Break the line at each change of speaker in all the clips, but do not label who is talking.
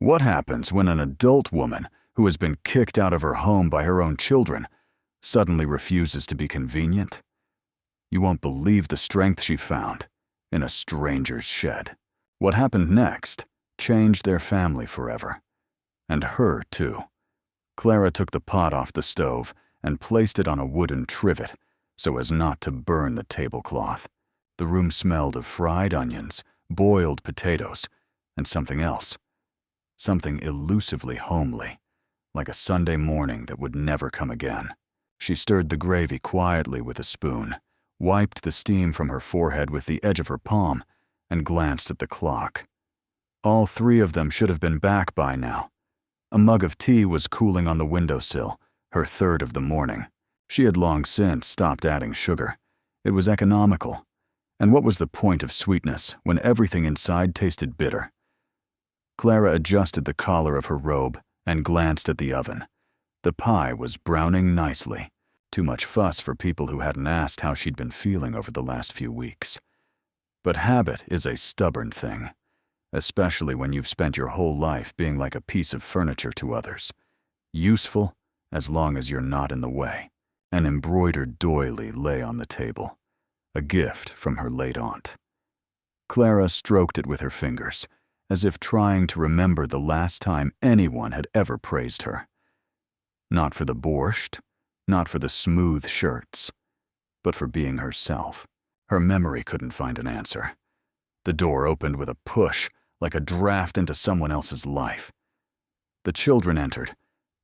What happens when an adult woman who has been kicked out of her home by her own children suddenly refuses to be convenient? You won't believe the strength she found in a stranger's shed. What happened next changed their family forever. And her, too. Clara took the pot off the stove and placed it on a wooden trivet so as not to burn the tablecloth. The room smelled of fried onions, boiled potatoes, and something else. Something elusively homely, like a Sunday morning that would never come again. She stirred the gravy quietly with a spoon, wiped the steam from her forehead with the edge of her palm, and glanced at the clock. All three of them should have been back by now. A mug of tea was cooling on the windowsill, her third of the morning. She had long since stopped adding sugar. It was economical. And what was the point of sweetness when everything inside tasted bitter? Clara adjusted the collar of her robe and glanced at the oven. The pie was browning nicely. Too much fuss for people who hadn't asked how she'd been feeling over the last few weeks. But habit is a stubborn thing, especially when you've spent your whole life being like a piece of furniture to others. Useful as long as you're not in the way. An embroidered doily lay on the table, a gift from her late aunt. Clara stroked it with her fingers, as if trying to remember the last time anyone had ever praised her. Not for the borscht, not for the smooth shirts, but for being herself. Her memory couldn't find an answer. The door opened with a push, like a draft into someone else's life. The children entered,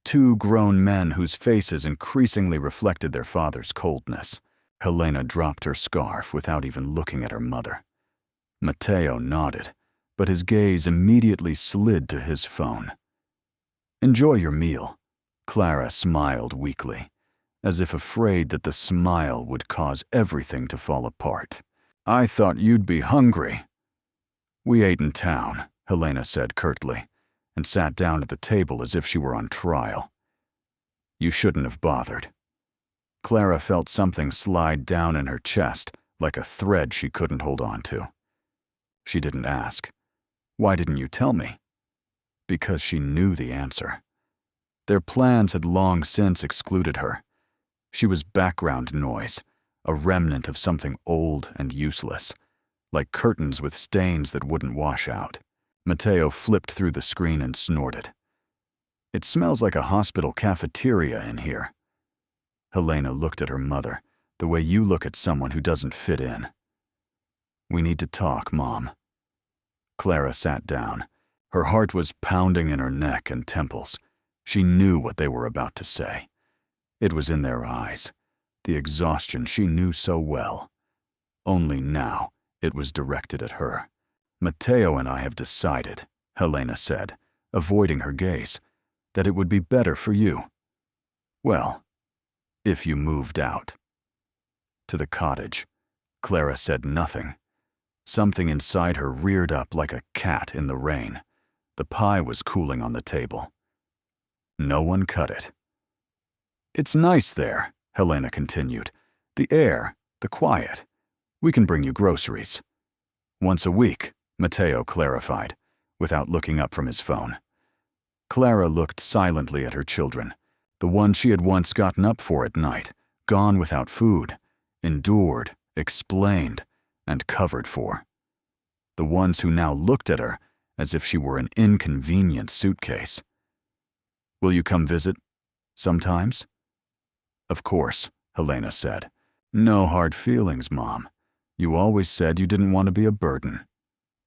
two grown men whose faces increasingly reflected their father's coldness. Helena dropped her scarf without even looking at her mother. Matteo nodded, but his gaze immediately slid to his phone. "Enjoy your meal," Clara smiled weakly, as if afraid that the smile would cause everything to fall apart. "I thought you'd be hungry." "We ate in town," Helena said curtly, and sat down at the table as if she were on trial. "You shouldn't have bothered." Clara felt something slide down in her chest, like a thread she couldn't hold on to. She didn't ask. "Why didn't you tell me?" Because she knew the answer. Their plans had long since excluded her. She was background noise, a remnant of something old and useless, like curtains with stains that wouldn't wash out. Matteo flipped through the screen and snorted. "It smells like a hospital cafeteria in here." Helena looked at her mother, the way you look at someone who doesn't fit in. "We need to talk, Mom." Clara sat down. Her heart was pounding in her neck and temples. She knew what they were about to say. It was in their eyes, the exhaustion she knew so well. Only now it was directed at her. "Matteo and I have decided," Helena said, avoiding her gaze, "that it would be better for you. Well, if you moved out." To the cottage. Clara said nothing. Something inside her reared up like a cat in the rain. The pie was cooling on the table. No one cut it. "It's nice there," Helena continued. "The air, the quiet. We can bring you groceries." "Once a week," Matteo clarified, without looking up from his phone. Clara looked silently at her children, the ones she had once gotten up for at night, gone without food, endured, explained, and covered for. The ones who now looked at her as if she were an inconvenient suitcase. "Will you come visit? Sometimes?" "Of course," Helena said. "No hard feelings, Mom. You always said you didn't want to be a burden."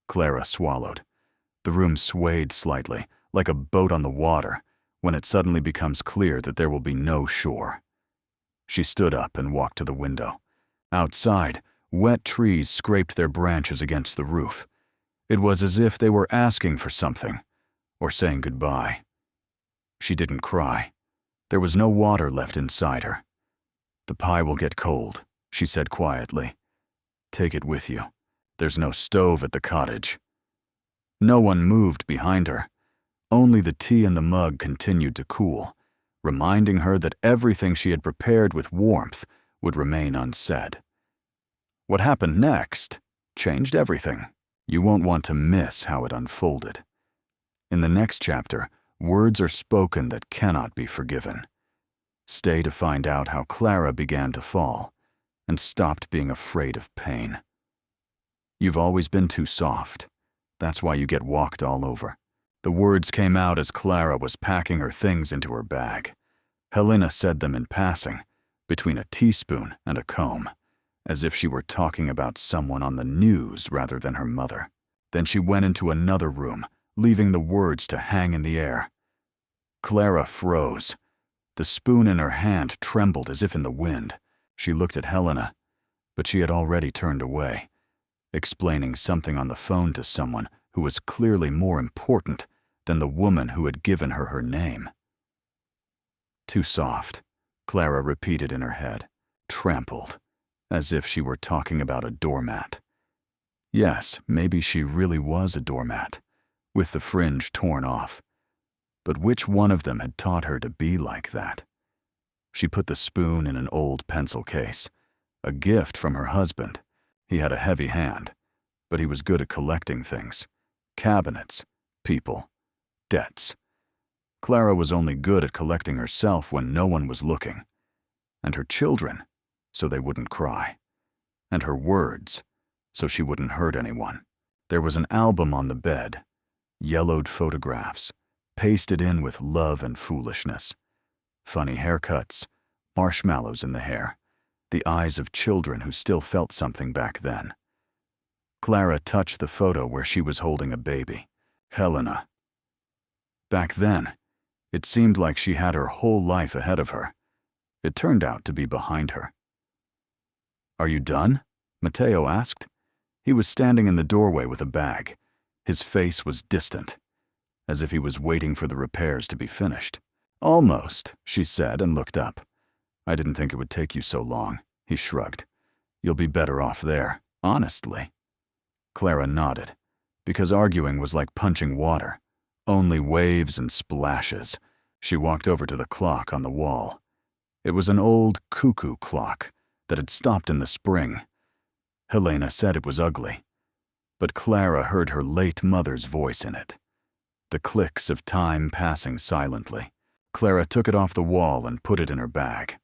Clara swallowed. The room swayed slightly, like a boat on the water, when it suddenly becomes clear that there will be no shore. She stood up and walked to the window. Outside, wet trees scraped their branches against the roof. It was as if they were asking for something, or saying goodbye. She didn't cry. There was no water left inside her. "The pie will get cold," she said quietly. "Take it with you. There's no stove at the cottage." No one moved behind her. Only the tea in the mug continued to cool, reminding her that everything she had prepared with warmth would remain unsaid. What happened next changed everything. You won't want to miss how it unfolded. In the next chapter, words are spoken that cannot be forgiven. Stay to find out how Clara began to fall and stopped being afraid of pain. You've always been too soft. That's why you get walked all over. The words came out as Clara was packing her things into her bag. Helena said them in passing, between a teaspoon and a comb, as if she were talking about someone on the news rather than her mother. Then she went into another room, leaving the words to hang in the air. Clara froze. The spoon in her hand trembled as if in the wind. She looked at Helena, but she had already turned away, explaining something on the phone to someone who was clearly more important than the woman who had given her her name. Too soft, Clara repeated in her head, trampled, as if she were talking about a doormat. Yes, maybe she really was a doormat, with the fringe torn off. But which one of them had taught her to be like that? She put the spoon in an old pencil case, a gift from her husband. He had a heavy hand, but he was good at collecting things. Cabinets, people, debts. Clara was only good at collecting herself when no one was looking. And her children, so they wouldn't cry. And her words, so she wouldn't hurt anyone. There was an album on the bed, yellowed photographs, pasted in with love and foolishness. Funny haircuts, marshmallows in the hair, the eyes of children who still felt something back then. Clara touched the photo where she was holding a baby, Helena. Back then, it seemed like she had her whole life ahead of her. It turned out to be behind her. "Are you done?" Matteo asked. He was standing in the doorway with a bag. His face was distant, as if he was waiting for the repairs to be finished. "Almost," she said and looked up. "I didn't think it would take you so long," he shrugged. "You'll be better off there, honestly." Clara nodded, because arguing was like punching water. Only waves and splashes. She walked over to the clock on the wall. It was an old cuckoo clock that had stopped in the spring. Helena said it was ugly, but Clara heard her late mother's voice in it. The clicks of time passing silently. Clara took it off the wall and put it in her bag.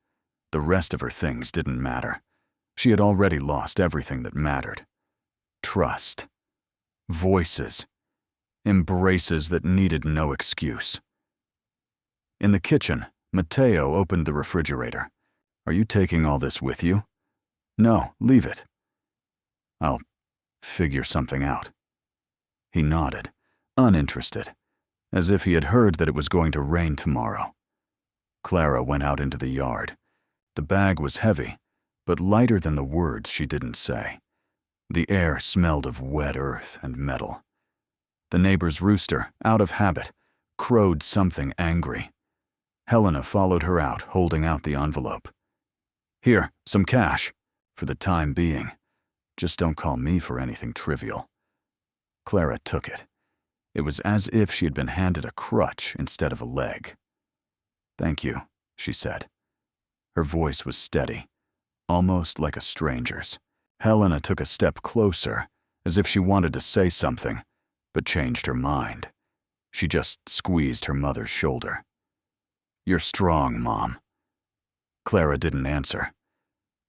The rest of her things didn't matter. She had already lost everything that mattered. Trust. Voices. Embraces that needed no excuse. In the kitchen, Matteo opened the refrigerator. "Are you taking all this with you?" "No, leave it." "I'll figure something out." He nodded, uninterested, as if he had heard that it was going to rain tomorrow. Clara went out into the yard. The bag was heavy, but lighter than the words she didn't say. The air smelled of wet earth and metal. The neighbor's rooster, out of habit, crowed something angry. Helena followed her out, holding out the envelope. "Here, some cash, for the time being. Just don't call me for anything trivial." Clara took it. It was as if she had been handed a crutch instead of a leg. "Thank you," she said. Her voice was steady, almost like a stranger's. Helena took a step closer, as if she wanted to say something, but changed her mind. She just squeezed her mother's shoulder. "You're strong, Mom." Clara didn't answer,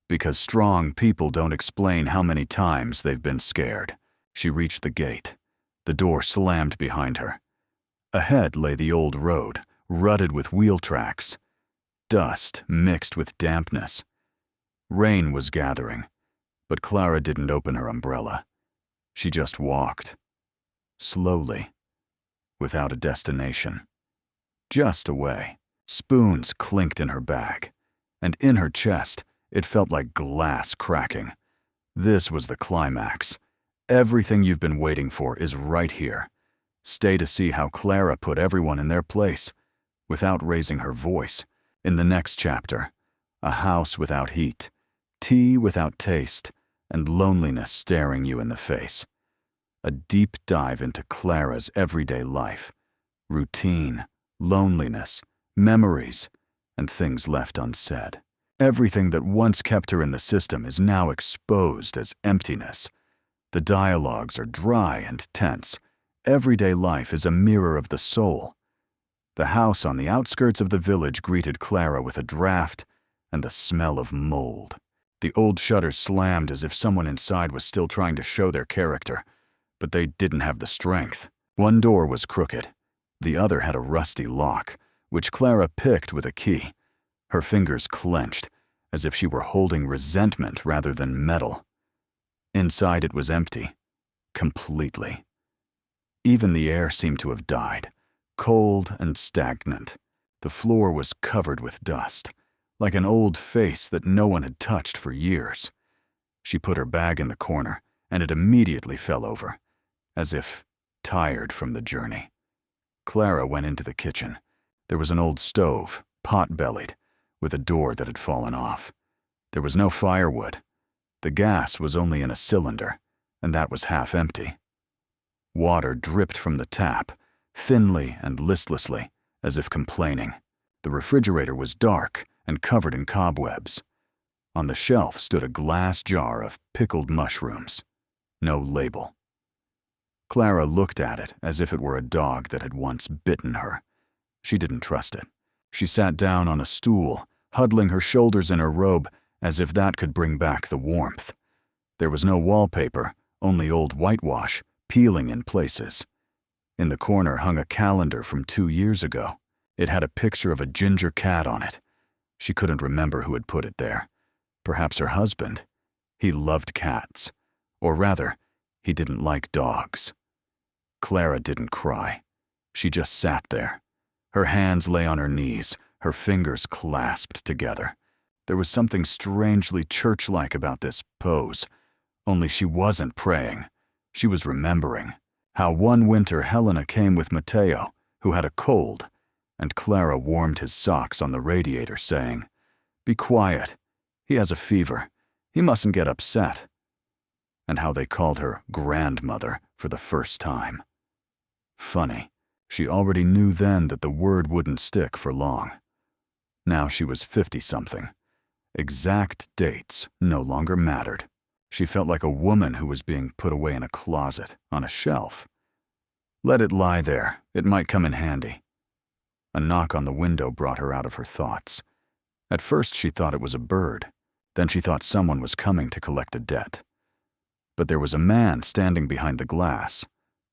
because strong people don't explain how many times they've been scared. She reached the gate. The door slammed behind her. Ahead lay the old road, rutted with wheel tracks. Dust mixed with dampness. Rain was gathering, but Clara didn't open her umbrella. She just walked. Slowly, without a destination. Just away. Spoons clinked in her bag, and in her chest, it felt like glass cracking. This was the climax. Everything you've been waiting for is right here. Stay to see how Clara put everyone in their place, without raising her voice. In the next chapter, a house without heat, tea without taste, and loneliness staring you in the face. A deep dive into Clara's everyday life. Routine, loneliness, memories, and things left unsaid. Everything that once kept her in the system is now exposed as emptiness. The dialogues are dry and tense, Everyday life is a mirror of the soul. The house on the outskirts of the village greeted Clara with a draft and the smell of mold. The old shutters slammed as if someone inside was still trying to show their character, but they didn't have the strength. One door was crooked. The other had a rusty lock, which Clara picked with a key. Her fingers clenched, as if she were holding resentment rather than metal. Inside it was empty. Completely. Even the air seemed to have died, cold and stagnant. The floor was covered with dust, like an old face that no one had touched for years. She put her bag in the corner, and it immediately fell over, as if tired from the journey. Clara went into the kitchen. There was an old stove, pot-bellied, with a door that had fallen off. There was no firewood. The gas was only in a cylinder, and that was half empty. Water dripped from the tap, thinly and listlessly, as if complaining. The refrigerator was dark and covered in cobwebs. On the shelf stood a glass jar of pickled mushrooms. No label. Clara looked at it as if it were a dog that had once bitten her. She didn't trust it. She sat down on a stool, huddling her shoulders in her robe as if that could bring back the warmth. There was no wallpaper, only old whitewash, peeling in places. In the corner hung a calendar from 2 years ago. It had a picture of a ginger cat on it. She couldn't remember who had put it there. Perhaps her husband. He loved cats. Or rather, he didn't like dogs. Clara didn't cry. She just sat there. Her hands lay on her knees, her fingers clasped together. There was something strangely church-like about this pose. Only she wasn't praying. She was remembering how one winter Helena came with Mateo, who had a cold, and Clara warmed his socks on the radiator, saying, "Be quiet. He has a fever. He mustn't get upset." And how they called her grandmother for the first time. Funny, she already knew then that the word wouldn't stick for long. Now she was 50-something. Exact dates no longer mattered. She felt like a woman who was being put away in a closet, on a shelf. Let it lie there. It might come in handy. A knock on the window brought her out of her thoughts. At first she thought it was a bird. Then she thought someone was coming to collect a debt. But there was a man standing behind the glass.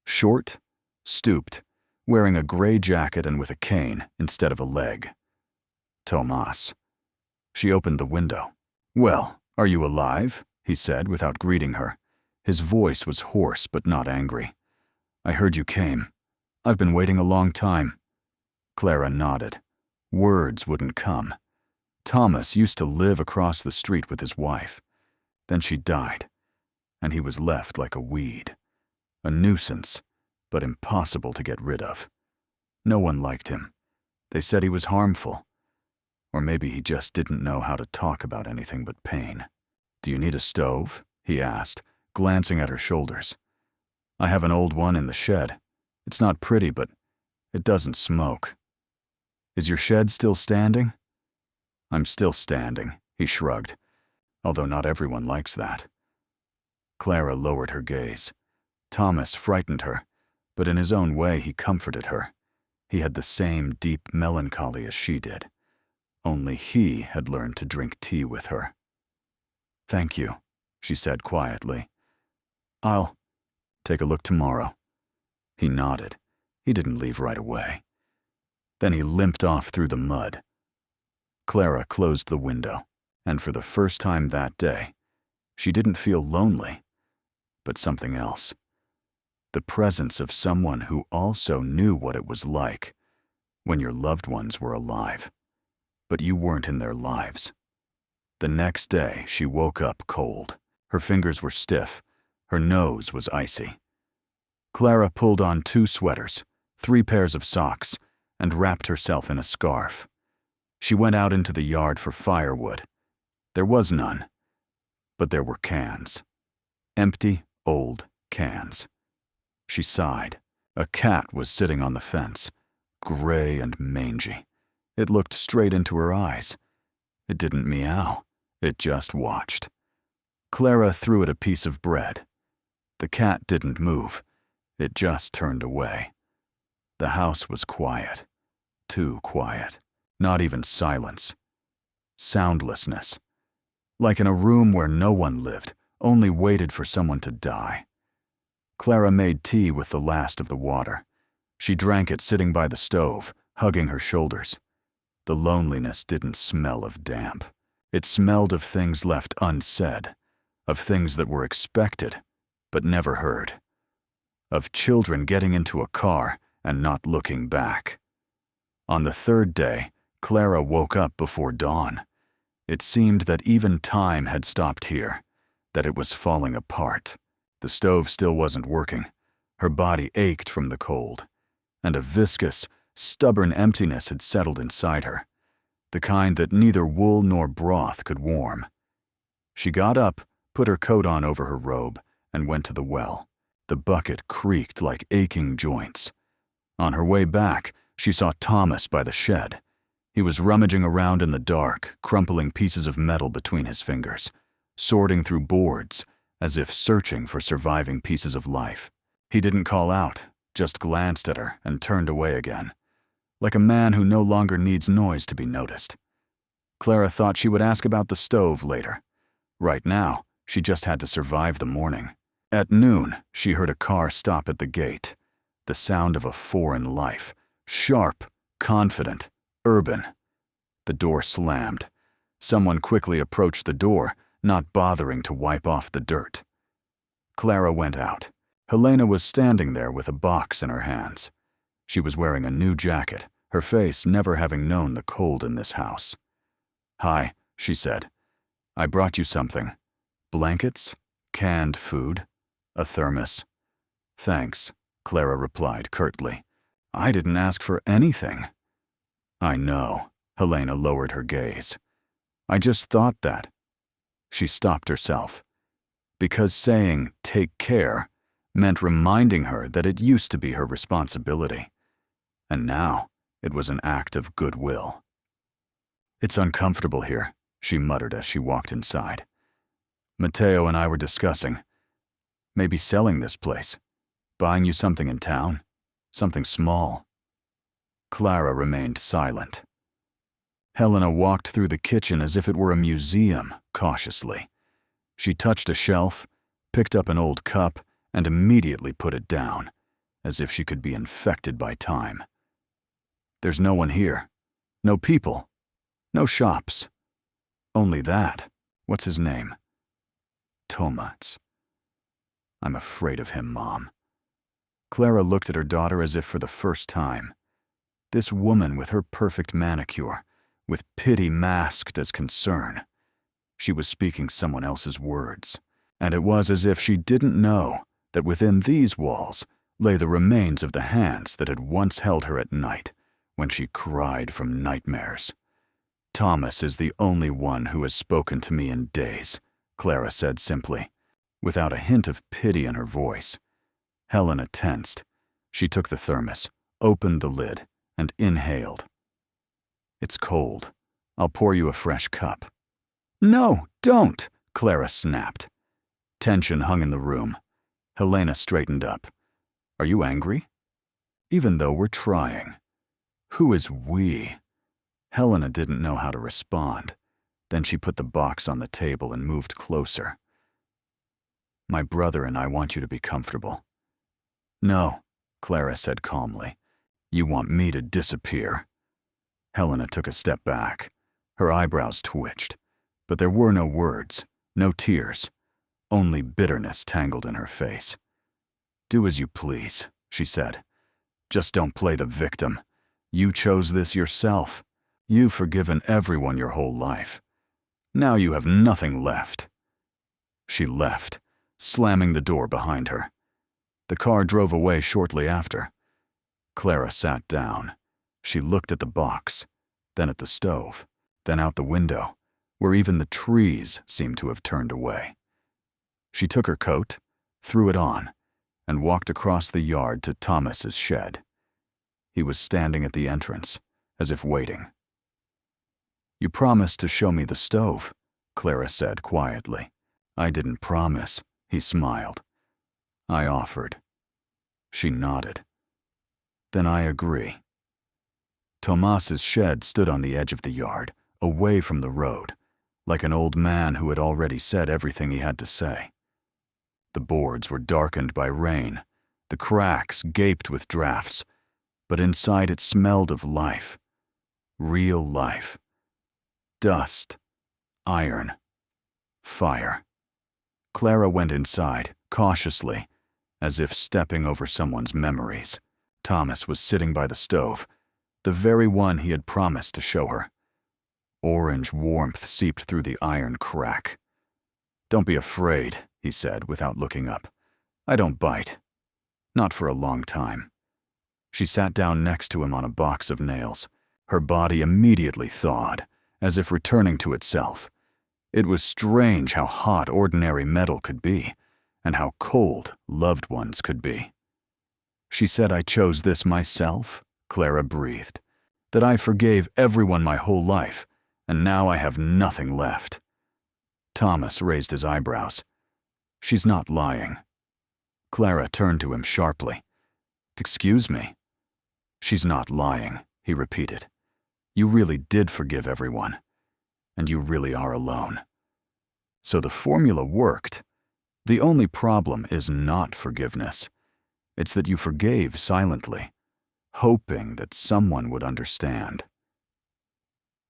Short, stooped, wearing a gray jacket and with a cane instead of a leg. Tomas. She opened the window. "Well, are you alive?" he said without greeting her. His voice was hoarse but not angry. "I heard you came. I've been waiting a long time." Clara nodded. Words wouldn't come. Thomas used to live across the street with his wife. Then she died, and he was left like a weed. A nuisance, but impossible to get rid of. No one liked him. They said he was harmful. Or maybe he just didn't know how to talk about anything but pain. "Do you need a stove?" he asked, glancing at her shoulders. "I have an old one in the shed. It's not pretty, but it doesn't smoke." "Is your shed still standing?" "I'm still standing," he shrugged, although not everyone likes that. Clara lowered her gaze. Thomas frightened her, but in his own way he comforted her. He had the same deep melancholy as she did. Only he had learned to drink tea with her. "Thank you," she said quietly. "I'll take a look tomorrow." He nodded. He didn't leave right away. Then he limped off through the mud. Clara closed the window, and for the first time that day, she didn't feel lonely, but something else. The presence of someone who also knew what it was like when your loved ones were alive, but you weren't in their lives. The next day, she woke up cold. Her fingers were stiff. Her nose was icy. Clara pulled on 2 sweaters, 3 pairs of socks, and wrapped herself in a scarf. She went out into the yard for firewood. There was none, but there were cans. Empty, old cans. She sighed. A cat was sitting on the fence, gray and mangy. It looked straight into her eyes. It didn't meow. It just watched. Clara threw it a piece of bread. The cat didn't move. It just turned away. The house was quiet. Too quiet. Not even silence. Soundlessness. Like in a room where no one lived, only waited for someone to die. Clara made tea with the last of the water. She drank it sitting by the stove, hugging her shoulders. The loneliness didn't smell of damp. It smelled of things left unsaid, of things that were expected, but never heard. Of children getting into a car and not looking back. On the third day, Clara woke up before dawn. It seemed that even time had stopped here, that it was falling apart. The stove still wasn't working. Her body ached from the cold, and a viscous, stubborn emptiness had settled inside her, the kind that neither wool nor broth could warm. She got up, put her coat on over her robe, and went to the well. The bucket creaked like aching joints. On her way back, she saw Thomas by the shed. He was rummaging around in the dark, crumpling pieces of metal between his fingers, sorting through boards, as if searching for surviving pieces of life. He didn't call out, just glanced at her and turned away again, like a man who no longer needs noise to be noticed. Clara thought she would ask about the stove later. Right now, she just had to survive the morning. At noon, she heard a car stop at the gate. The sound of a foreign life, sharp, confident, urban. The door slammed. Someone quickly approached the door, not bothering to wipe off the dirt. Clara went out. Helena was standing there with a box in her hands. She was wearing a new jacket, her face never having known the cold in this house. "Hi," she said. "I brought you something. Blankets? Canned food? A thermos?" "Thanks," Clara replied curtly. "I didn't ask for anything." "I know," Helena lowered her gaze. "I just thought that." She stopped herself. Because saying, "take care," meant reminding her that it used to be her responsibility. And now, it was an act of goodwill. "It's uncomfortable here," she muttered as she walked inside. "Matteo and I were discussing. Maybe selling this place. Buying you something in town. Something small." Clara remained silent. Helena walked through the kitchen as if it were a museum, cautiously. She touched a shelf, picked up an old cup, and immediately put it down, as if she could be infected by time. "There's no one here. No people. No shops. Only that. What's his name?" "Tomas. I'm afraid of him, Mom." Clara looked at her daughter as if for the first time. This woman with her perfect manicure, with pity masked as concern. She was speaking someone else's words, and it was as if she didn't know that within these walls lay the remains of the hands that had once held her at night when she cried from nightmares. "Thomas is the only one who has spoken to me in days," Clara said simply, without a hint of pity in her voice. Helena tensed. She took the thermos, opened the lid, and inhaled. "It's cold. I'll pour you a fresh cup." "No, don't!" Clara snapped. Tension hung in the room. Helena straightened up. "Are you angry?" "Even though we're trying." "Who is we?" Helena didn't know how to respond. Then she put the box on the table and moved closer. "My brother and I want you to be comfortable." "No," Clara said calmly. "You want me to disappear." Helena took a step back. Her eyebrows twitched, but there were no words, no tears, only bitterness tangled in her face. "Do as you please," she said. "Just don't play the victim. You chose this yourself. You've forgiven everyone your whole life. Now you have nothing left." She left, slamming the door behind her. The car drove away shortly after. Clara sat down. She looked at the box, then at the stove, then out the window, where even the trees seemed to have turned away. She took her coat, threw it on, and walked across the yard to Thomas's shed. He was standing at the entrance, as if waiting. "You promised to show me the stove," Clara said quietly. "I didn't promise," he smiled. "I offered." She nodded. Then I agree. Tomas's shed stood on the edge of the yard, away from the road, like an old man who had already said everything he had to say. The boards were darkened by rain, the cracks gaped with drafts, but inside it smelled of life. Real life. Dust. Iron. Fire. Clara went inside, cautiously, as if stepping over someone's memories. Thomas was sitting by the stove, the very one he had promised to show her. Orange warmth seeped through the iron crack. "Don't be afraid," he said without looking up. "I don't bite. Not for a long time." She sat down next to him on a box of nails. Her body immediately thawed, as if returning to itself. It was strange how hot ordinary metal could be, and how cold loved ones could be. "She said I chose this myself," Clara breathed. "That I forgave everyone my whole life, and now I have nothing left." Thomas raised his eyebrows. "She's not lying." Clara turned to him sharply. "Excuse me?" "She's not lying," he repeated. "You really did forgive everyone, and you really are alone. So the formula worked. The only problem is not forgiveness. It's that you forgave silently, hoping that someone would understand."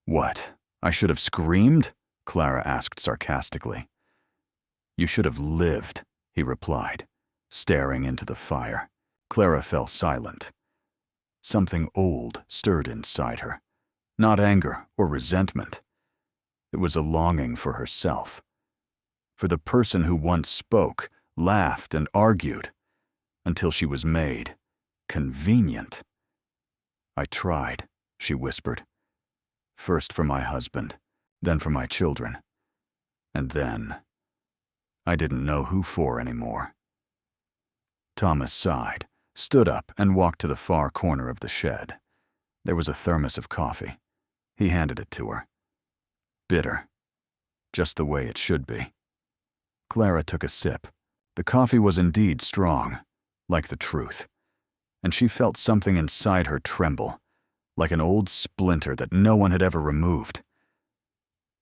"What, I should have screamed?" Clara asked sarcastically. "You should have lived," he replied, staring into the fire. Clara fell silent. Something old stirred inside her. Not anger or resentment. It was a longing for herself. For the person who once spoke, laughed, and argued, until she was made convenient. "I tried," she whispered. "First for my husband, then for my children. And then, I didn't know who for anymore." Thomas sighed, stood up, and walked to the far corner of the shed. There was a thermos of coffee. He handed it to her. Bitter. Just the way it should be. Clara took a sip. The coffee was indeed strong, like the truth, and she felt something inside her tremble, like an old splinter that no one had ever removed.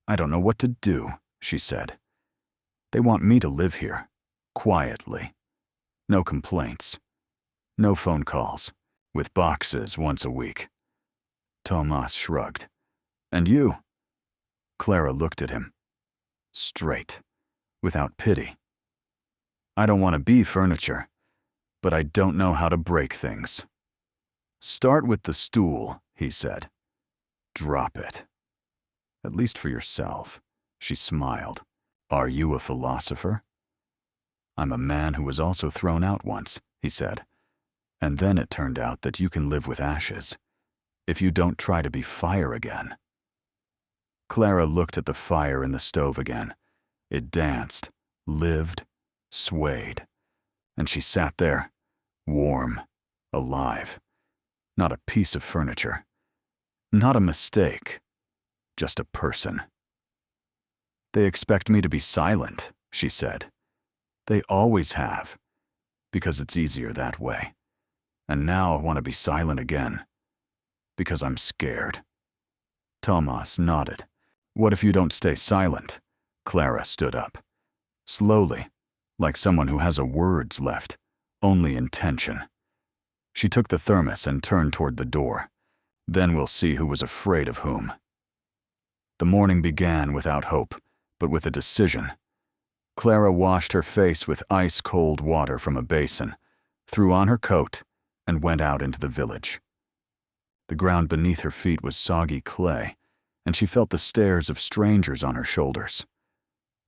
"I don't know what to do," she said. "They want me to live here, quietly. No complaints. No phone calls, with boxes once a week." Tomas shrugged. "And you?" Clara looked at him. Straight, without pity. "I don't want to be furniture, but I don't know how to break things." "Start with the stool," he said. "Drop it. At least for yourself." She smiled. "Are you a philosopher?" "I'm a man who was also thrown out once," he said. "And then it turned out that you can live with ashes, if you don't try to be fire again." Clara looked at the fire in the stove again. It danced, lived, swayed. And she sat there, warm, alive. Not a piece of furniture. Not a mistake. Just a person. "They expect me to be silent," she said. "They always have, because it's easier that way. And now I want to be silent again, because I'm scared." Tomas nodded. "What if you don't stay silent?" Clara stood up. Slowly, like someone who has a words left, only intention. She took the thermos and turned toward the door. "Then we'll see who was afraid of whom." The morning began without hope, but with a decision. Clara washed her face with ice-cold water from a basin, threw on her coat, and went out into the village. The ground beneath her feet was soggy clay, and she felt the stares of strangers on her shoulders.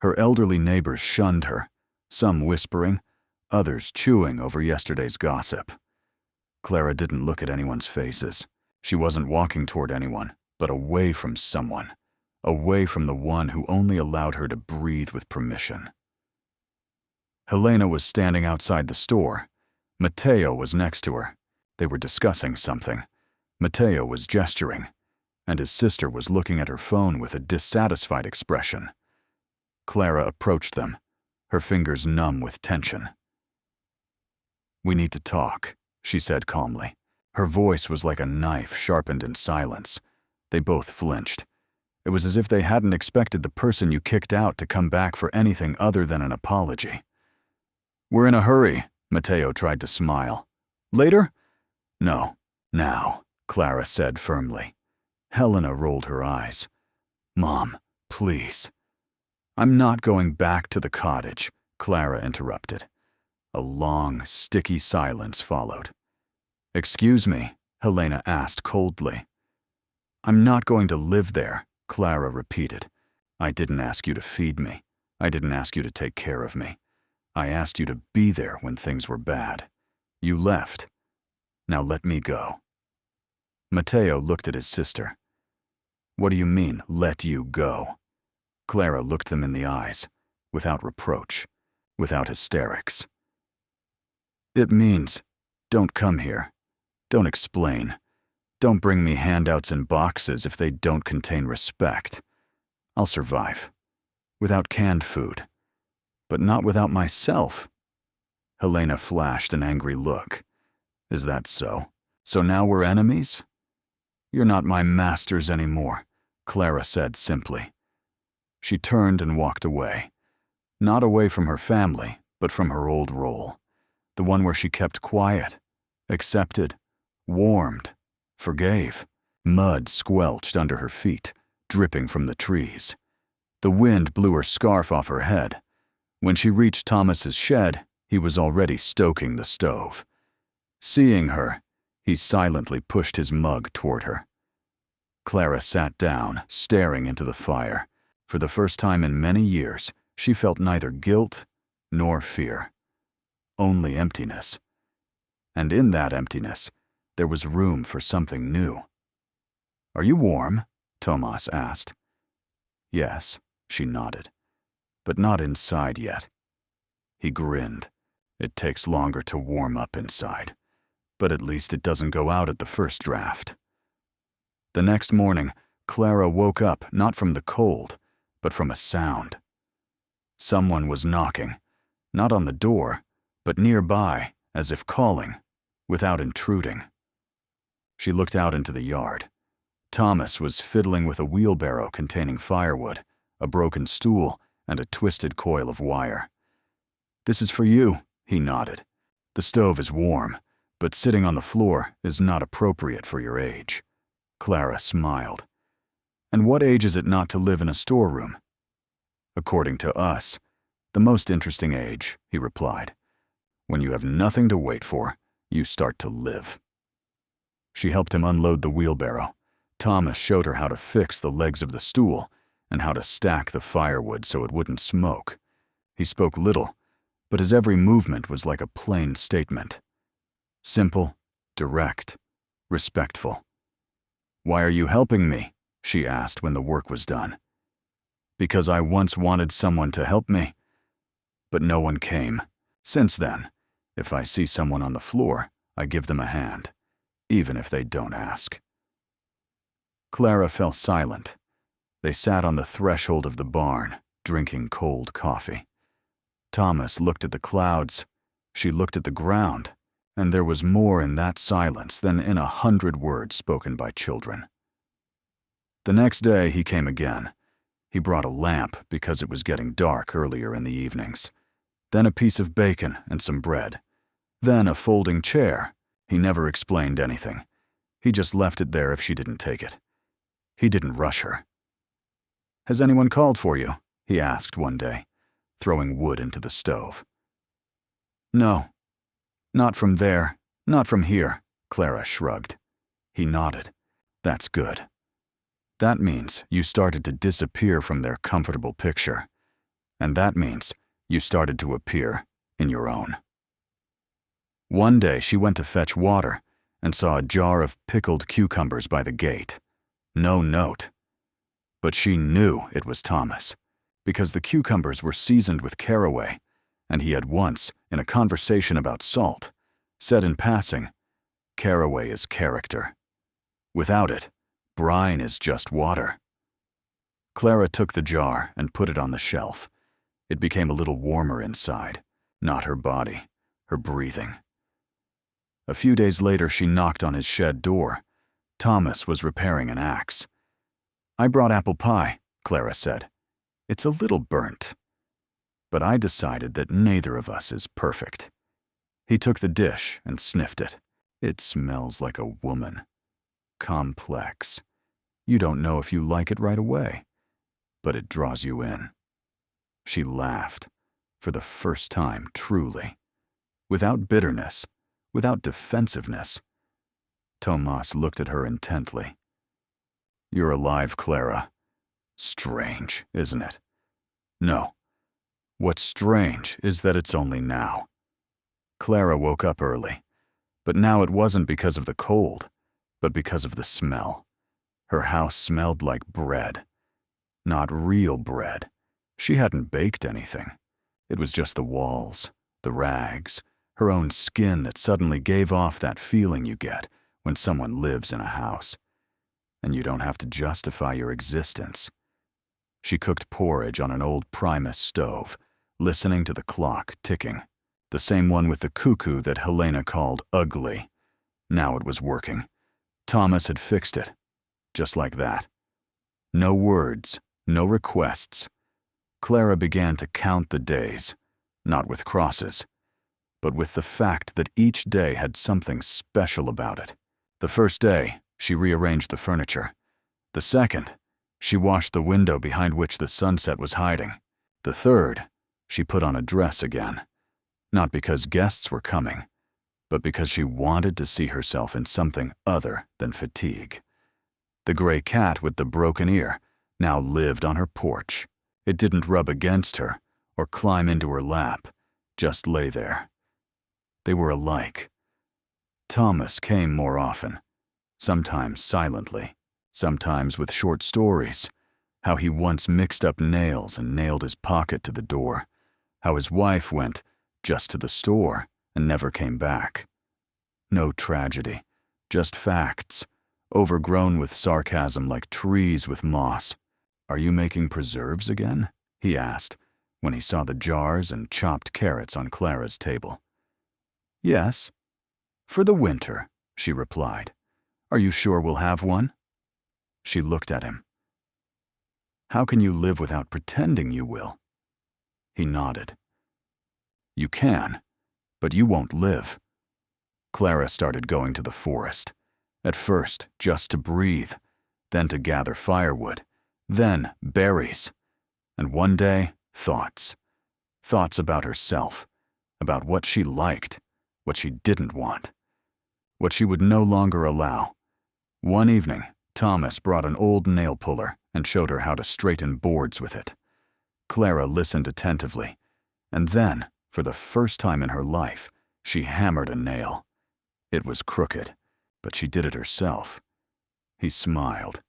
Her elderly neighbors shunned her, some whispering, others chewing over yesterday's gossip. Clara didn't look at anyone's faces. She wasn't walking toward anyone, but away from someone, away from the one who only allowed her to breathe with permission. Helena was standing outside the store. Mateo was next to her. They were discussing something. Mateo was gesturing, and his sister was looking at her phone with a dissatisfied expression. Clara approached them, her fingers numb with tension. "We need to talk," she said calmly. Her voice was like a knife sharpened in silence. They both flinched. It was as if they hadn't expected the person you kicked out to come back for anything other than an apology. "We're in a hurry," Matteo tried to smile. "Later?" "No, now," Clara said firmly. Helena rolled her eyes. "Mom, please." "I'm not going back to the cottage," Clara interrupted. A long, sticky silence followed. "Excuse me?" Helena asked coldly. "I'm not going to live there," Clara repeated. "I didn't ask you to feed me. I didn't ask you to take care of me. I asked you to be there when things were bad. You left. Now let me go." Matteo looked at his sister. "What do you mean, let you go?" Clara looked them in the eyes, without reproach, without hysterics. "It means, don't come here. Don't explain. Don't bring me handouts in boxes if they don't contain respect. I'll survive. Without canned food. But not without myself." Helena flashed an angry look. "Is that so? So now we're enemies?" "You're not my masters anymore," Clara said simply. She turned and walked away. Not away from her family, but from her old role. The one where she kept quiet, accepted, warmed, forgave. Mud squelched under her feet, dripping from the trees. The wind blew her scarf off her head. When she reached Thomas's shed, he was already stoking the stove. Seeing her, he silently pushed his mug toward her. Clara sat down, staring into the fire. For the first time in many years, she felt neither guilt nor fear. Only emptiness. And in that emptiness, there was room for something new. "Are you warm?" Thomas asked. "Yes," she nodded. "But not inside yet." He grinned. "It takes longer to warm up inside. But at least it doesn't go out at the first draft." The next morning, Clara woke up not from the cold, but from a sound. Someone was knocking, not on the door, but nearby, as if calling, without intruding. She looked out into the yard. Thomas was fiddling with a wheelbarrow containing firewood, a broken stool, and a twisted coil of wire. "This is for you," he nodded. "The stove is warm, but sitting on the floor is not appropriate for your age." Clara smiled. "And what age is it not to live in a storeroom?" "According to us, the most interesting age," he replied. "When you have nothing to wait for, you start to live." She helped him unload the wheelbarrow. Thomas showed her how to fix the legs of the stool and how to stack the firewood so it wouldn't smoke. He spoke little, but his every movement was like a plain statement. Simple, direct, respectful. "Why are you helping me?" she asked when the work was done. "Because I once wanted someone to help me. But no one came. Since then, if I see someone on the floor, I give them a hand, even if they don't ask." Clara fell silent. They sat on the threshold of the barn, drinking cold coffee. Thomas looked at the clouds. She looked at the ground. And there was more in that silence than in 100 words spoken by children. The next day he came again. He brought a lamp because it was getting dark earlier in the evenings. Then a piece of bacon and some bread. Then a folding chair. He never explained anything. He just left it there if she didn't take it. He didn't rush her. "Has anyone called for you?" he asked one day, throwing wood into the stove. "No. Not from there, not from here," Clara shrugged. He nodded. "That's good. That means you started to disappear from their comfortable picture. And that means you started to appear in your own." One day she went to fetch water and saw a jar of pickled cucumbers by the gate. No note. But she knew it was Thomas, because the cucumbers were seasoned with caraway, and he had once, in a conversation about salt, said in passing, "Caraway is character. Without it, brine is just water." Clara took the jar and put it on the shelf. It became a little warmer inside, not her body, her breathing. A few days later, she knocked on his shed door. Thomas was repairing an axe. "I brought apple pie," Clara said. "It's a little burnt." But I decided that neither of us is perfect. He took the dish and sniffed it. "It smells like a woman. Complex. You don't know if you like it right away, but it draws you in." She laughed, for the first time truly. Without bitterness, without defensiveness. Tomas looked at her intently. "You're alive, Clara. Strange, isn't it? No. What's strange is that it's only now." Clara woke up early, but now it wasn't because of the cold, but because of the smell. Her house smelled like bread. Not real bread. She hadn't baked anything. It was just the walls, the rags, her own skin that suddenly gave off that feeling you get when someone lives in a house. And you don't have to justify your existence. She cooked porridge on an old Primus stove, listening to the clock ticking. The same one with the cuckoo that Helena called ugly. Now it was working. Thomas had fixed it. Just like that. No words, no requests. Clara began to count the days, not with crosses, but with the fact that each day had something special about it. The first day, she rearranged the furniture. The second, she washed the window behind which the sunset was hiding. The third, she put on a dress again. Not because guests were coming, but because she wanted to see herself in something other than fatigue. The gray cat with the broken ear now lived on her porch. It didn't rub against her or climb into her lap, just lay there. They were alike. Thomas came more often, sometimes silently, sometimes with short stories, how he once mixed up nails and nailed his pocket to the door, how his wife went just to the store and never came back. No tragedy, just facts, overgrown with sarcasm like trees with moss. "Are you making preserves again?" he asked, when he saw the jars and chopped carrots on Clara's table. "Yes. For the winter," she replied. "Are you sure we'll have one?" She looked at him. "How can you live without pretending you will?" He nodded. "You can, but you won't live." Clara started going to the forest, at first just to breathe, then to gather firewood, then berries, and one day, thoughts. Thoughts about herself, about what she liked, what she didn't want, what she would no longer allow. One evening, Thomas brought an old nail puller and showed her how to straighten boards with it. Clara listened attentively, and then, for the first time in her life, she hammered a nail. It was crooked, but she did it herself. He smiled.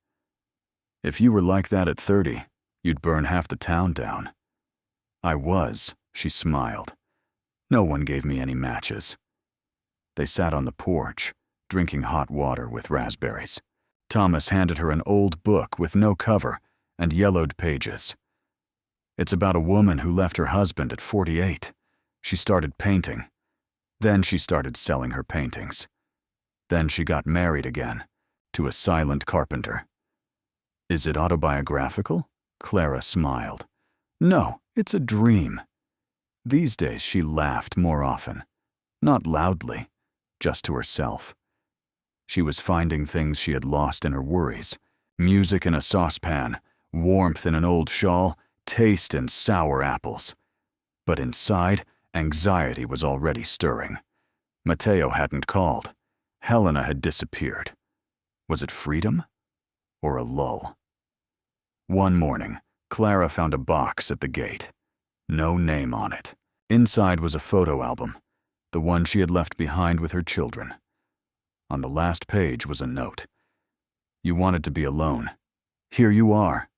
"If you were like that at 30, you'd burn half the town down." "I was," she smiled. "No one gave me any matches." They sat on the porch, drinking hot water with raspberries. Thomas handed her an old book with no cover and yellowed pages. "It's about a woman who left her husband at 48. She started painting. Then she started selling her paintings. Then she got married again, to a silent carpenter." "Is it autobiographical?" Clara smiled. "No, it's a dream." These days she laughed more often. Not loudly, just to herself. She was finding things she had lost in her worries. Music in a saucepan, warmth in an old shawl, taste in sour apples. But inside, anxiety was already stirring. Mateo hadn't called. Helena had disappeared. Was it freedom or a lull? One morning, Clara found a box at the gate. No name on it. Inside was a photo album, the one she had left behind with her children. On the last page was a note. "You wanted to be alone. Here you are."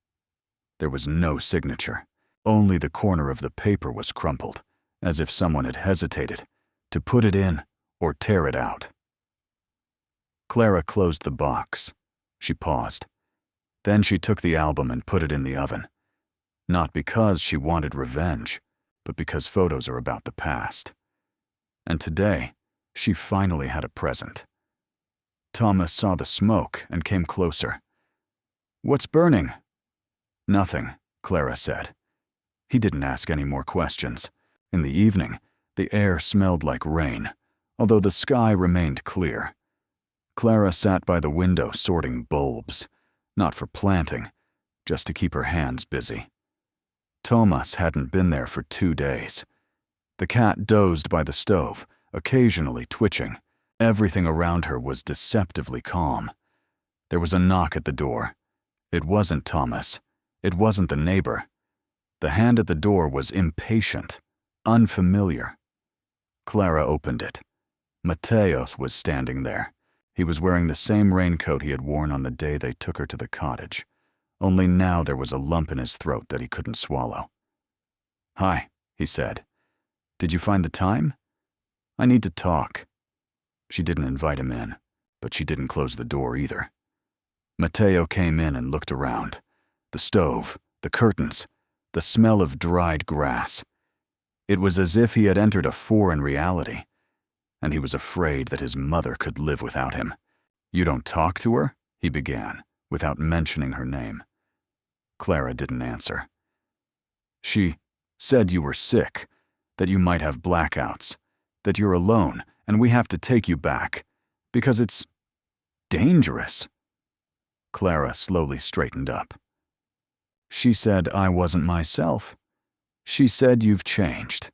There was no signature. Only the corner of the paper was crumpled, as if someone had hesitated to put it in or tear it out. Clara closed the box. She paused. Then she took the album and put it in the oven. Not because she wanted revenge, but because photos are about the past. And today, She finally had a present. Thomas saw the smoke and came closer. "What's burning?" "Nothing," Clara said. He didn't ask any more questions. In the evening, the air smelled like rain, although the sky remained clear. Clara sat by the window sorting bulbs, not for planting, just to keep her hands busy. Thomas hadn't been there for 2 days. The cat dozed by the stove, occasionally twitching. Everything around her was deceptively calm. There was a knock at the door. It wasn't Thomas. It wasn't the neighbor. The hand at the door was impatient, unfamiliar. Clara opened it. Mateos was standing there. He was wearing the same raincoat he had worn on the day they took her to the cottage. Only now there was a lump in his throat that he couldn't swallow. "Hi," he said. "Did you find the time? I need to talk." She didn't invite him in, but she didn't close the door either. Mateo came in and looked around. The stove, the curtains, the smell of dried grass. It was as if he had entered a foreign reality, and he was afraid that his mother could live without him. "You don't talk to her?" he began, without mentioning her name. Clara didn't answer. "She said you were sick, that you might have blackouts, that you're alone, and we have to take you back, because it's dangerous." Clara slowly straightened up. "She said I wasn't myself. She said you've changed,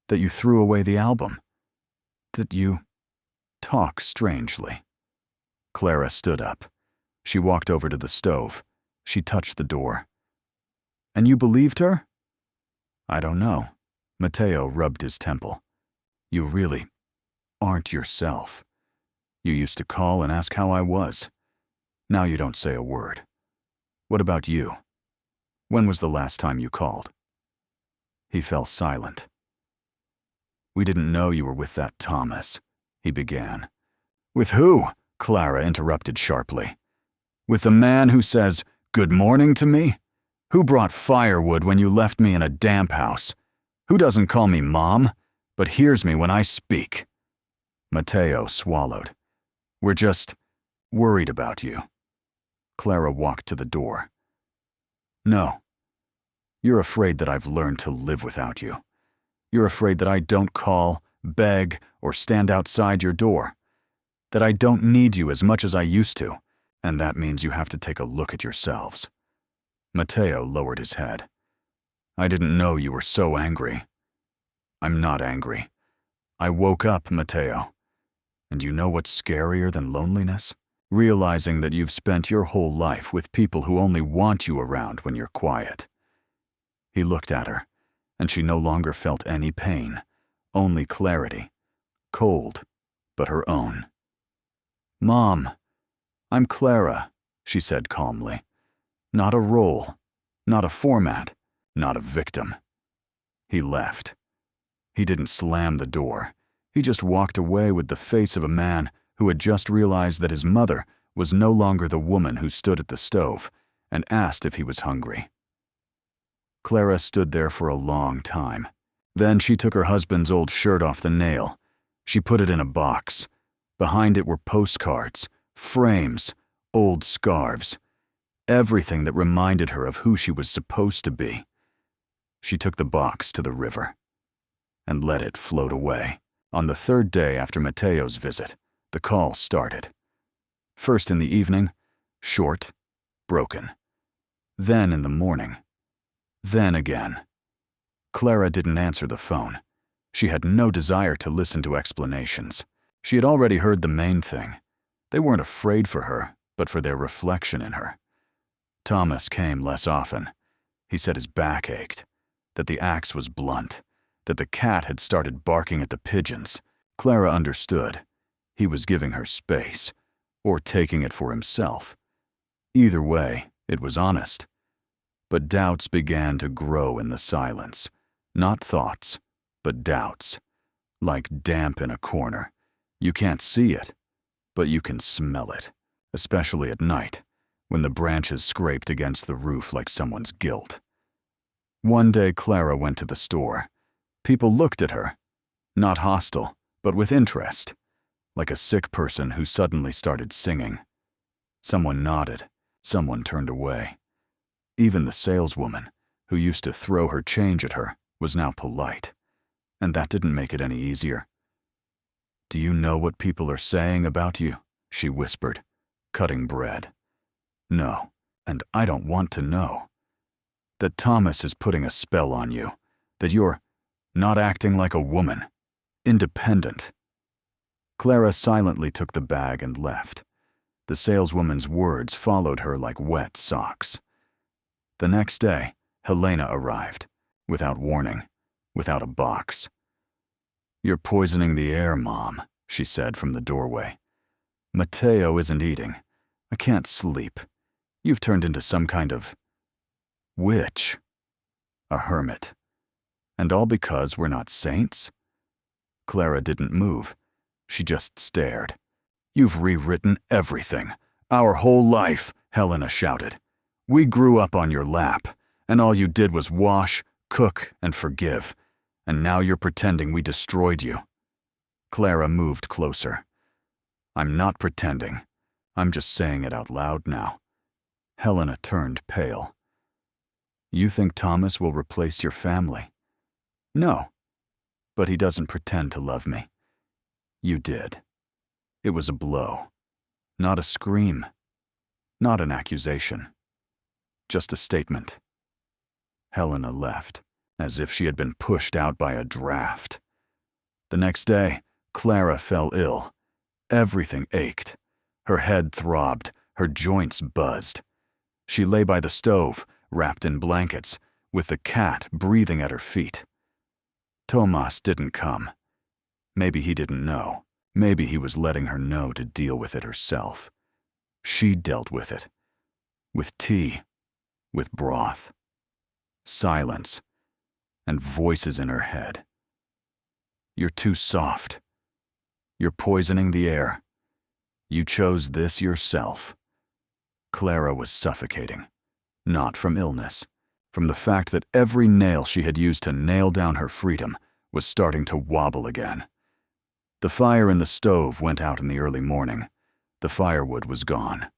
that you threw away the album, that you talk strangely." Clara stood up. She walked over to the stove. She touched the door. "And you believed her?" "I don't know." Mateo rubbed his temple. "You really aren't yourself. You used to call and ask how I was. Now you don't say a word. What about you? When was the last time you called?" He fell silent. "We didn't know you were with that Thomas," he began. "With who?" Clara interrupted sharply. "With the man who says, 'Good morning' to me? Who brought firewood when you left me in a damp house? Who doesn't call me Mom, but hears me when I speak?" Mateo swallowed. "We're just worried about you." Clara walked to the door. "No. You're afraid that I've learned to live without you. You're afraid that I don't call, beg, or stand outside your door. That I don't need you as much as I used to, and that means you have to take a look at yourselves." Mateo lowered his head. "I didn't know you were so angry." "I'm not angry. I woke up, Mateo. And you know what's scarier than loneliness? Realizing that you've spent your whole life with people who only want you around when you're quiet." He looked at her, and she no longer felt any pain, only clarity, cold, but her own. "Mom, I'm Clara," she said calmly. "Not a role, not a format, not a victim." He left. He didn't slam the door. He just walked away with the face of a man who had just realized that his mother was no longer the woman who stood at the stove and asked if he was hungry. Clara stood there for a long time. Then she took her husband's old shirt off the nail. She put it in a box. Behind it were postcards, frames, old scarves, everything that reminded her of who she was supposed to be. She took the box to the river and let it float away. On the third day after Mateo's visit, the call started. First in the evening, short, broken. Then in the morning. Then again. Clara didn't answer the phone. She had no desire to listen to explanations. She had already heard the main thing. They weren't afraid for her, but for their reflection in her. Thomas came less often. He said his back ached, that the axe was blunt, that the cat had started barking at the pigeons. Clara understood. He was giving her space, or taking it for himself. Either way, it was honest. But doubts began to grow in the silence. Not thoughts, but doubts. Like damp in a corner. You can't see it, but you can smell it, especially at night, when the branches scraped against the roof like someone's guilt. One day Clara went to the store. People looked at her, not hostile, but with interest. like a sick person who suddenly started singing. Someone nodded, someone turned away. Even the saleswoman, who used to throw her change at her, was now polite, and that didn't make it any easier. "Do you know what people are saying about you?" she whispered, cutting bread. "No, and I don't want to know. That Thomas is putting a spell on you, that you're not acting like a woman, independent." Clara silently took the bag and left. The saleswoman's words followed her like wet socks. The next day, Helena arrived, without warning, without a box. "You're poisoning the air, Mom," she said from the doorway. "Matteo isn't eating. I can't sleep. You've turned into some kind of witch, a hermit. And all because we're not saints?" Clara didn't move. She just stared. "You've rewritten everything. Our whole life," Helena shouted. "We grew up on your lap, and all you did was wash, cook, and forgive. And now you're pretending we destroyed you." Clara moved closer. "I'm not pretending. I'm just saying it out loud now." Helena turned pale. "You think Thomas will replace your family?" "No, but he doesn't pretend to love me. You did." It was a blow, not a scream, not an accusation, just a statement. Helena left, as if she had been pushed out by a draft. The next day, Clara fell ill. Everything ached. Her head throbbed, her joints buzzed. She lay by the stove, wrapped in blankets, with the cat breathing at her feet. Tomas didn't come. Maybe he didn't know. Maybe he was letting her know to deal with it herself. She dealt with it. With tea, with broth, silence, and voices in her head. "You're too soft. You're poisoning the air. You chose this yourself." Clara was suffocating, not from illness, from the fact that every nail she had used to nail down her freedom was starting to wobble again. The fire in the stove went out in the early morning. The firewood was gone.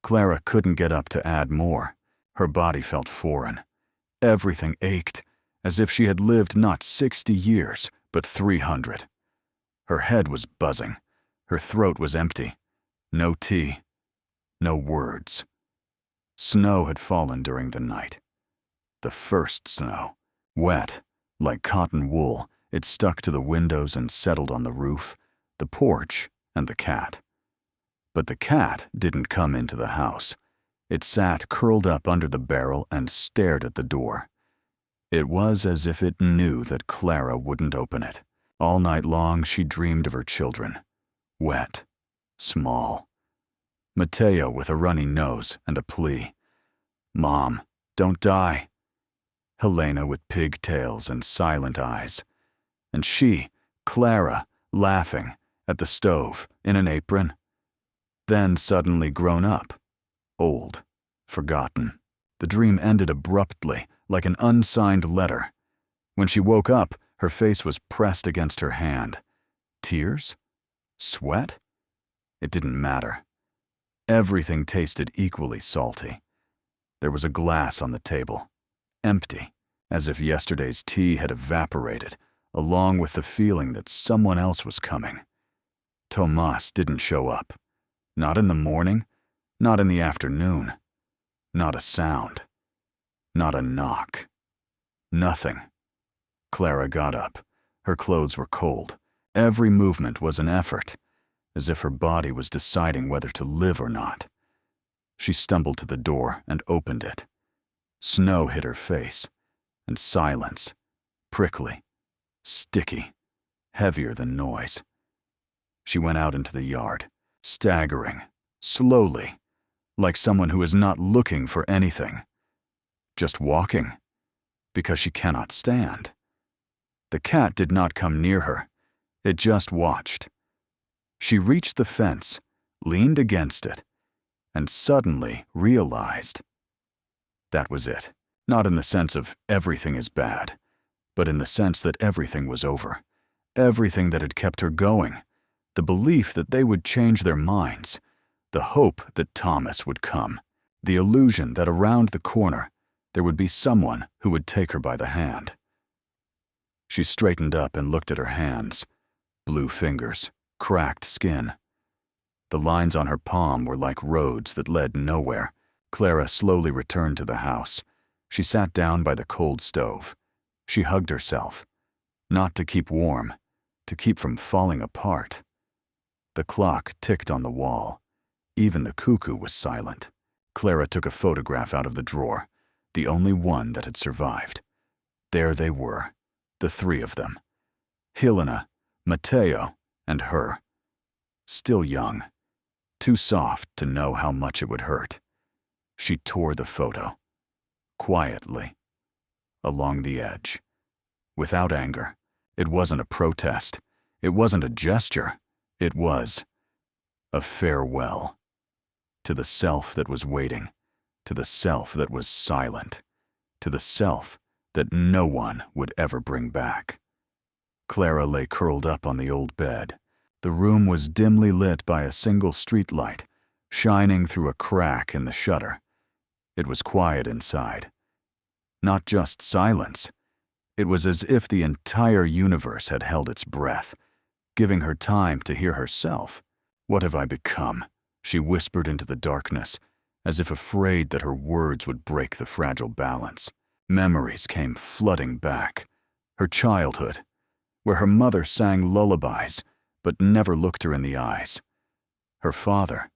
Clara couldn't get up to add more. Her body felt foreign. Everything ached, as if she had lived not 60 years, but 300. Her head was buzzing. Her throat was empty. No tea. No words. Snow had fallen during the night. The first snow. Wet, like cotton wool, it stuck to the windows and settled on the roof, the porch, and the cat. But the cat didn't come into the house. It sat curled up under the barrel and stared at the door. It was as if it knew that Clara wouldn't open it. All night long she dreamed of her children. Wet, small. Matteo with a runny nose and a plea. "Mom, don't die." Helena with pigtails and silent eyes. And she, Clara, laughing, at the stove, in an apron. Then suddenly grown up, old, forgotten. The dream ended abruptly, like an unsigned letter. When she woke up, her face was pressed against her hand. Tears? Sweat? It didn't matter. Everything tasted equally salty. There was a glass on the table, empty, as if yesterday's tea had evaporated, along with the feeling that someone else was coming. Tomas didn't show up. Not in the morning, not in the afternoon. Not a sound. Not a knock. Nothing. Clara got up. Her clothes were cold. Every movement was an effort, as if her body was deciding whether to live or not. She stumbled to the door and opened it. Snow hit her face, and silence, prickly, sticky, heavier than noise. She went out into the yard, staggering, slowly, like someone who is not looking for anything. Just walking, because she cannot stand. The cat did not come near her. It just watched. She reached the fence, leaned against it, and suddenly realized. That was it. Not in the sense of everything is bad, but in the sense that everything was over. Everything that had kept her going. The belief that they would change their minds, the hope that Thomas would come, the illusion that around the corner there would be someone who would take her by the hand. She straightened up and looked at her hands, blue fingers, cracked skin. The lines on her palm were like roads that led nowhere. Clara slowly returned to the house. She sat down by the cold stove. She hugged herself, not to keep warm, to keep from falling apart. The clock ticked on the wall. Even the cuckoo was silent. Clara took a photograph out of the drawer, the only one that had survived. There they were, the three of them. Helena, Matteo, and her. Still young, too soft to know how much it would hurt. She tore the photo, quietly, along the edge. Without anger. It wasn't a protest. It wasn't a gesture. It was a farewell. To the self that was waiting. To the self that was silent. To the self that no one would ever bring back. Clara lay curled up on the old bed. The room was dimly lit by a single streetlight, shining through a crack in the shutter. It was quiet inside. Not just silence. It was as if the entire universe had held its breath, giving her time to hear herself. "What have I become?" she whispered into the darkness, as if afraid that her words would break the fragile balance. Memories came flooding back. Her childhood, where her mother sang lullabies but never looked her in the eyes. Her father,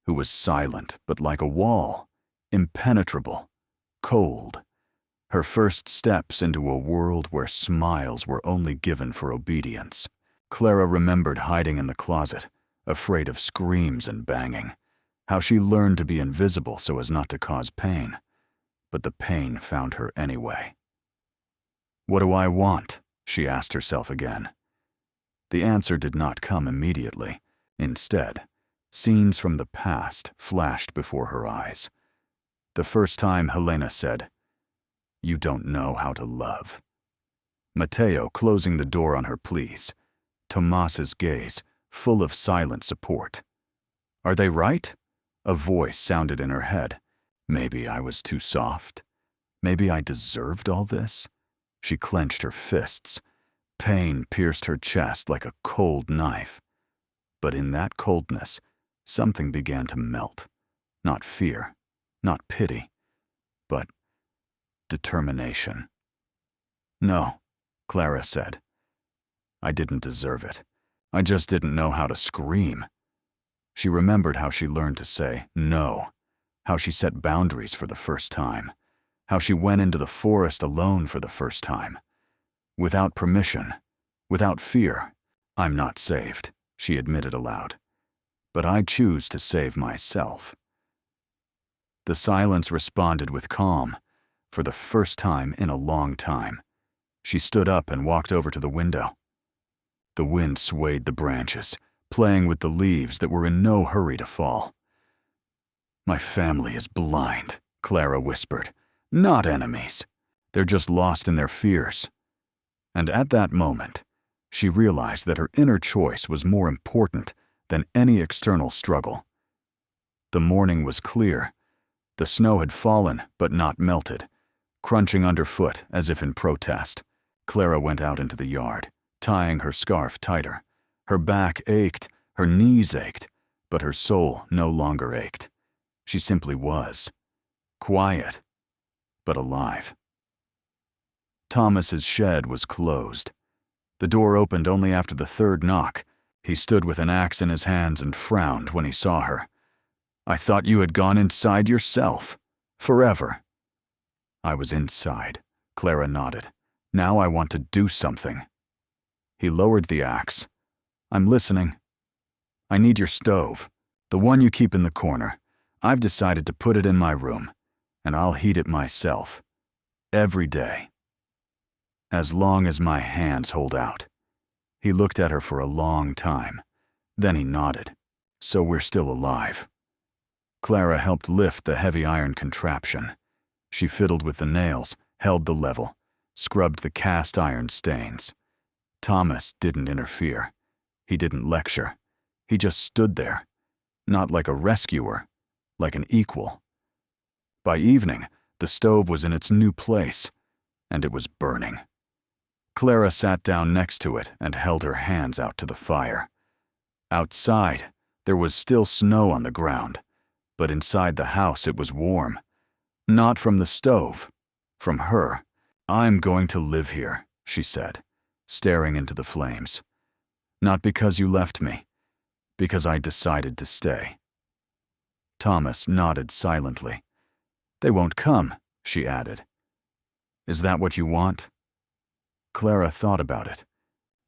who was silent but like a wall, impenetrable, cold. Her first steps into a world where smiles were only given for obedience. Clara remembered hiding in the closet, afraid of screams and banging. How she learned to be invisible so as not to cause pain. But the pain found her anyway. "What do I want?" she asked herself again. The answer did not come immediately. Instead, scenes from the past flashed before her eyes. The first time Helena said, "You don't know how to love." Matteo closing the door on her pleas. Tomas's gaze, full of silent support. "Are they right?" A voice sounded in her head. Maybe I was too soft. Maybe I deserved all this. She clenched her fists. Pain pierced her chest like a cold knife. But in that coldness, something began to melt. Not fear, not pity, but determination. "No," Clara said. "I didn't deserve it. I just didn't know how to scream." She remembered how she learned to say no, how she set boundaries for the first time, how she went into the forest alone for the first time. Without permission, without fear. "I'm not saved," she admitted aloud. "But I choose to save myself." The silence responded with calm, for the first time in a long time. She stood up and walked over to the window. The wind swayed the branches, playing with the leaves that were in no hurry to fall. "My family is blind," Clara whispered. "Not enemies. They're just lost in their fears." And at that moment, she realized that her inner choice was more important than any external struggle. The morning was clear. The snow had fallen, but not melted, crunching underfoot as if in protest. Clara went out into the yard, tying her scarf tighter. Her back ached, her knees ached, but her soul no longer ached. She simply was. Quiet, but alive. Thomas's shed was closed. The door opened only after the third knock. He stood with an axe in his hands and frowned when he saw her. "I thought you had gone inside yourself. Forever." "I was inside," Clara nodded. "Now I want to do something." He lowered the axe. "I'm listening." "I need your stove, the one you keep in the corner. I've decided to put it in my room, and I'll heat it myself. Every day. As long as my hands hold out." He looked at her for a long time. Then he nodded. "So we're still alive." Clara helped lift the heavy iron contraption. She fiddled with the nails, held the level, scrubbed the cast iron stains. Thomas didn't interfere. He didn't lecture. He just stood there, not like a rescuer, like an equal. By evening, the stove was in its new place, and it was burning. Clara sat down next to it and held her hands out to the fire. Outside, there was still snow on the ground, but inside the house it was warm. Not from the stove, from her. "I'm going to live here," she said, staring into the flames. "Not because you left me, because I decided to stay." Thomas nodded silently. "They won't come," she added. "Is that what you want?" Clara thought about it.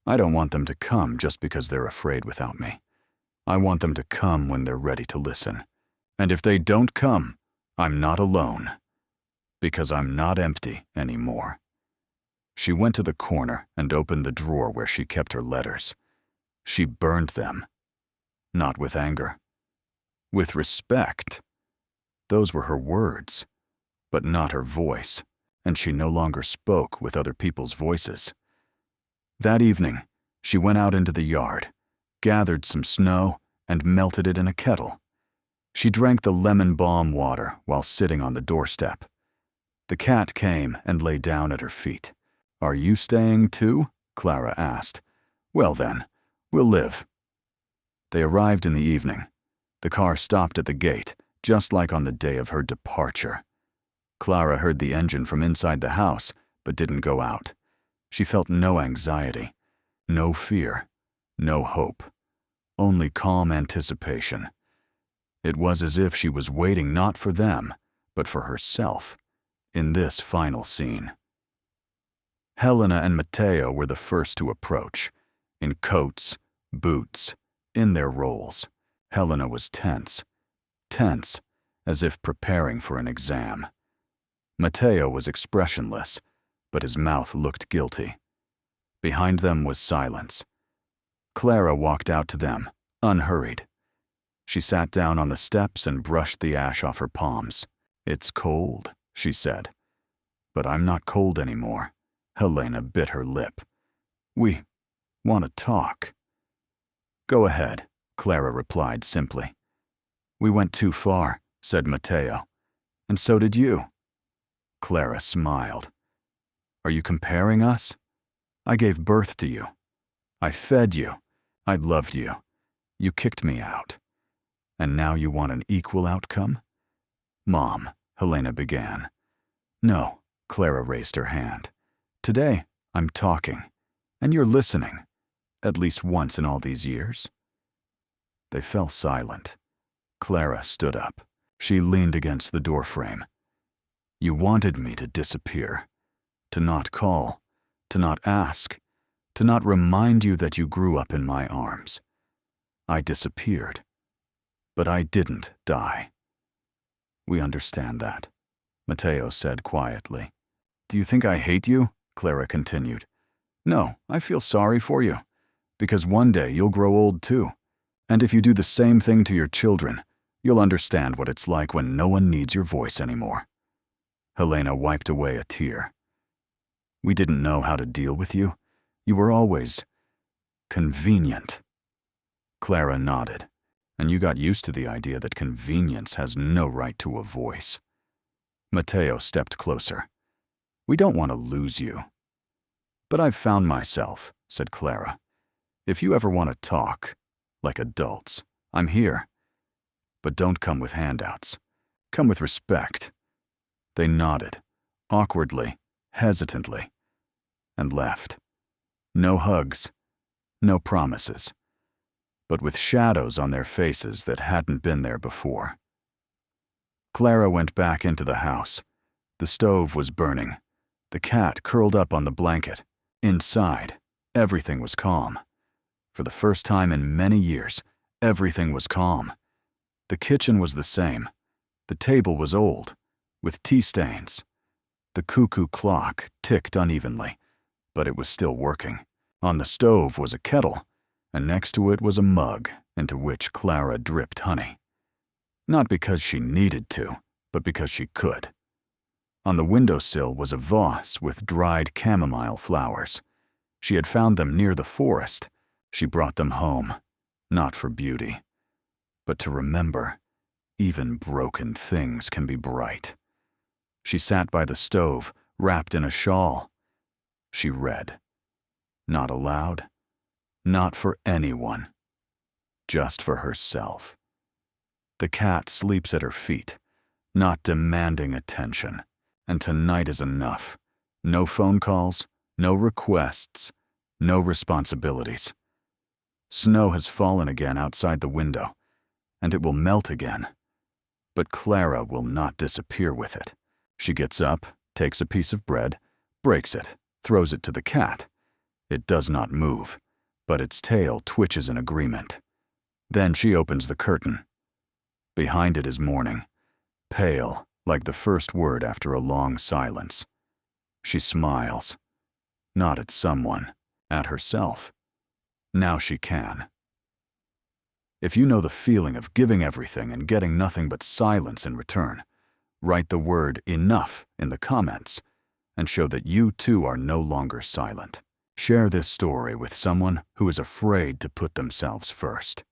"I don't want them to come just because they're afraid without me. I want them to come when they're ready to listen. And if they don't come, I'm not alone. Because I'm not empty anymore." She went to the corner and opened the drawer where she kept her letters. She burned them. Not with anger. With respect. Those were her words, but not her voice, and she no longer spoke with other people's voices. That evening, she went out into the yard, gathered some snow, and melted it in a kettle. She drank the lemon balm water while sitting on the doorstep. The cat came and lay down at her feet. "Are you staying too?" Clara asked. "Well then, we'll live." They arrived in the evening. The car stopped at the gate, just like on the day of her departure. Clara heard the engine from inside the house, but didn't go out. She felt no anxiety, no fear, no hope, only calm anticipation. It was as if she was waiting not for them, but for herself, in this final scene. Helena and Matteo were the first to approach, in coats, boots, in their roles. Helena was tense, as if preparing for an exam. Matteo was expressionless, but his mouth looked guilty. Behind them was silence. Clara walked out to them, unhurried. She sat down on the steps and brushed the ash off her palms. "It's cold," she said. "But I'm not cold anymore." Helena bit her lip. "We want to talk." "Go ahead," Clara replied simply. "We went too far," said Matteo. "And so did you." Clara smiled. "Are you comparing us? I gave birth to you. I fed you. I loved you. You kicked me out. And now you want an equal outcome?" "Mom," Helena began. "No," Clara raised her hand. "Today, I'm talking, and you're listening, at least once in all these years." They fell silent. Clara stood up. She leaned against the doorframe. "You wanted me to disappear, to not call, to not ask, to not remind you that you grew up in my arms. I disappeared, but I didn't die." "We understand that," Matteo said quietly. "Do you think I hate you?" Clara continued. "No, I feel sorry for you, because one day you'll grow old too. And if you do the same thing to your children, you'll understand what it's like when no one needs your voice anymore." Helena wiped away a tear. "We didn't know how to deal with you. You were always convenient." Clara nodded, "And you got used to the idea that convenience has no right to a voice." Matteo stepped closer. "We don't want to lose you." "But I've found myself," said Clara. "If you ever want to talk, like adults, I'm here. But don't come with handouts. Come with respect." They nodded, awkwardly, hesitantly, and left. No hugs, no promises, but with shadows on their faces that hadn't been there before. Clara went back into the house. The stove was burning. The cat curled up on the blanket. Inside, everything was calm. For the first time in many years, everything was calm. The kitchen was the same. The table was old, with tea stains. The cuckoo clock ticked unevenly, but it was still working. On the stove was a kettle, and next to it was a mug into which Clara dripped honey. Not because she needed to, but because she could. On the windowsill was a vase with dried chamomile flowers. She had found them near the forest. She brought them home. not for beauty, but to remember even broken things can be bright. She sat by the stove, wrapped in a shawl. She read. Not aloud, not for anyone, just for herself. The cat sleeps at her feet, not demanding attention, and tonight is enough. No phone calls, no requests, no responsibilities. Snow has fallen again outside the window, and it will melt again. But Clara will not disappear with it. She gets up, takes a piece of bread, breaks it, throws it to the cat. It does not move, but its tail twitches in agreement. Then she opens the curtain. Behind it is morning, pale like the first word after a long silence. She smiles, not at someone, at herself. Now she can. If you know the feeling of giving everything and getting nothing but silence in return, write the word enough in the comments and show that you too are no longer silent. Share this story with someone who is afraid to put themselves first.